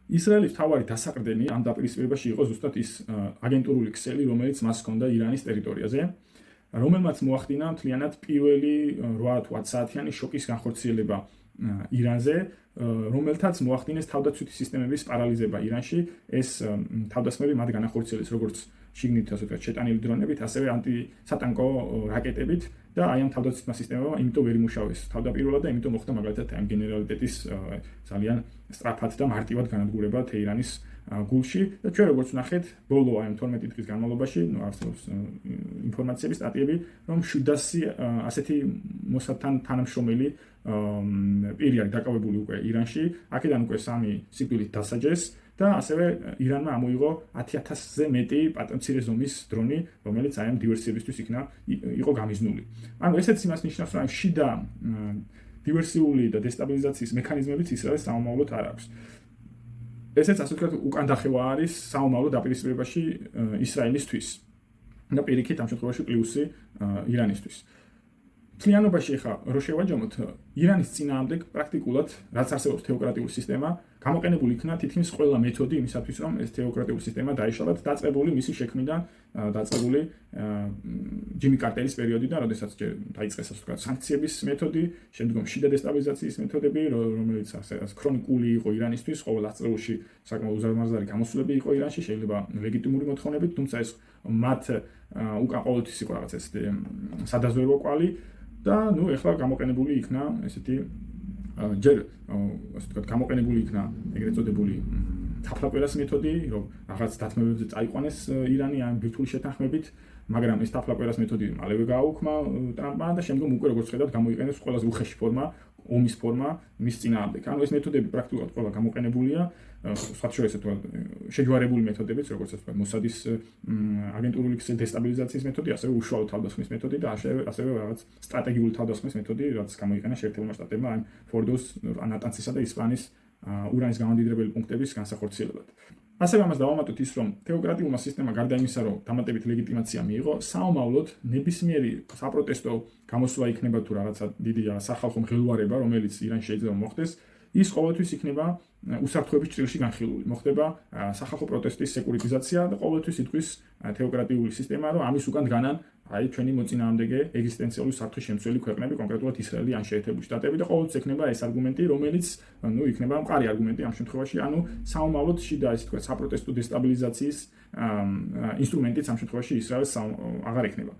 ისრაელის მთავარი დასაყრდენი ამ დაპირისპირებაში იყო ზუსტად ის აგენტურული ქსელი, რომელიც მას ჰქონდა ირანის ტერიტორიაზე, რომელმაც მოახდინა მთლიანად პირველი 8 საათიანი შოკის განხორციელება ირანზე, რომელთაც მოახდინეს თავდაცვითი სისტემების პარალიზება ირანში. ეს თავდასხმები მათ განახორციელეს როგორც შიგნით ასე ვთქვათ შეტანილი დრონებით, ასევე ანტისატანკო რაკეტებით და აი ამ თავდაცვითმა სისტემებმა იმიტომ ვერ იმუშავეს თავდაპირველად და იმიტომ მოხდა მაგალითად ამ გენერალიტეტის ძალიან სწრაფად და მარტივად განადგურება თეირანის გულში და ჩვენ როგორც ვნახეთ, ბოლო აი 12 დღის განმავლობაში, არსებობს ინფორმაციების სტატიები, რომ 700 ასეთი მოსადთან თანამშრომელი პირი არის დაკავებული უკვე ირანში, აქედან უკვე 3 სიკვდილით დასაჯეს და ასევე ირანმა ამოიღო 10,000-ზე მეტი პატმცირე ზომის დრონი, რომელიც აი ამ დივერსიებისთვის იყო გამიზნული. ანუ ესეც იმას ნიშნავს, რომ შიდა დივერსიული და დესტაბილიზაციის მექანიზმებიც ისრაელს საომავლოდ არ აქვს. ესეც ასე ვთქვათ უკანდახევა არის საომავლო დაპირისპირებაში ისრაელისთვის და პირიქით ამ შემთხვევაში პლუსი ირანისთვის. მთლიანობაში ახლა რო შევაჯამოთ, ირანის წინააღმდეგ პრაქტიკულად რაც არსებობს თეოკრატიული სისტემა, გამოყენებული იქნა თითქმის ყველა მეთოდი იმისათვის, რომ ეს თეოკრატიული სისტემა დაეშალათ, დაწყებული მისი შექმნიდან, დაწყებული ჯიმი კარტერის პერიოდიდან, როდესაც დაიწყეს ასე ვთქვათ სანქციების მეთოდი, შემდგომ შიდა დესტაბილიზაციის მეთოდები, რომელიც ასე ქრონიკული იყო ირანისთვის, ყოველ ასწლეულში საკმაოდ უზარმაზარი გამოსვლები იყო ირანში, შეიძლება ლეგიტიმური მოთხოვნებით, თუმცა ეს მათ უკან ყოველთვის იყო რაღაც ეს სადაზვერვო კვალი და ნუ ეხლა გამოყენებული იქნა ესეთი ჯერ ასე ვთქვათ გამოყენებული იქნა ეგრეთ წოდებული თაფლაკვირას მეთოდი, რომ რაღაც დათმობებზე წაიყვანეს ირანი ამ ბირთვული შეთანხმებით, მაგრამ ეს თაფლაკვირას მეთოდი მალევე გააუქმა ტრამპმა და შემდგომ უკვე როგორც ხედავთ გამოიყენეს ყველაზე უხეში ფორმა, ომის ფორმა მის წინააღმდეგ. ანუ ეს მეთოდები პრაქტიკულად ყველა გამოყენებულია, სხვა შორის ასე ვთქვათ შეჯვარებული მეთოდებიც, როგორც ასე ვთქვათ მოსადის აგენტურული დესტაბილიზაციის მეთოდი, ასევე უშუალო თავდასხმის მეთოდი და ასევე რაღაც სტრატეგიული თავდასხმის მეთოდი, რაც გამოიყენა შეერთებულმა შტატებმა ამ ფორდოს, ნატანცისა და ისპანის ურანის გამამდიდრებელი პუნქტების განსახორციელებად. ასევე ამას დავამატოთ ის, რომ თეოკრატიულმა სისტემამ გარდა იმისა, რომ დამატებით ლეგიტიმაცია მიიღო, საომავლოდ ნებისმიერი საპროტესტო გამოსვლა იქნება თუ რაღაცა დიდი სახალხო მღელვარება, რომელიც ირანში შეიძლება მოხდეს, ის ყოველთვის იქნება უსაფრთხოების ჭრილში განხილული. მოხდება სახალხო პროტესტის სეკურიტიზაცია და ყოველთვის იტყვის თეოკრატიული სისტემა, რომ ამის უკან დგანან აი ჩვენი მოწინააღმდეგე ეგზისტენციალური საფრთხის შემცველი ქვეყნები, კონკრეტულად ისრაელი ან შეერთებული შტატები და ყოველთვის ექნება ეს არგუმენტი, რომელიც იქნება მყარი არგუმენტი ამ შემთხვევაში, ანუ საომავლოდ შიდა ესე ვთქვათ საპროტესტო დესტაბილიზაციის ინსტრუმენტიც ამ შემთხვევაში ისრაელს აღარ ექნება.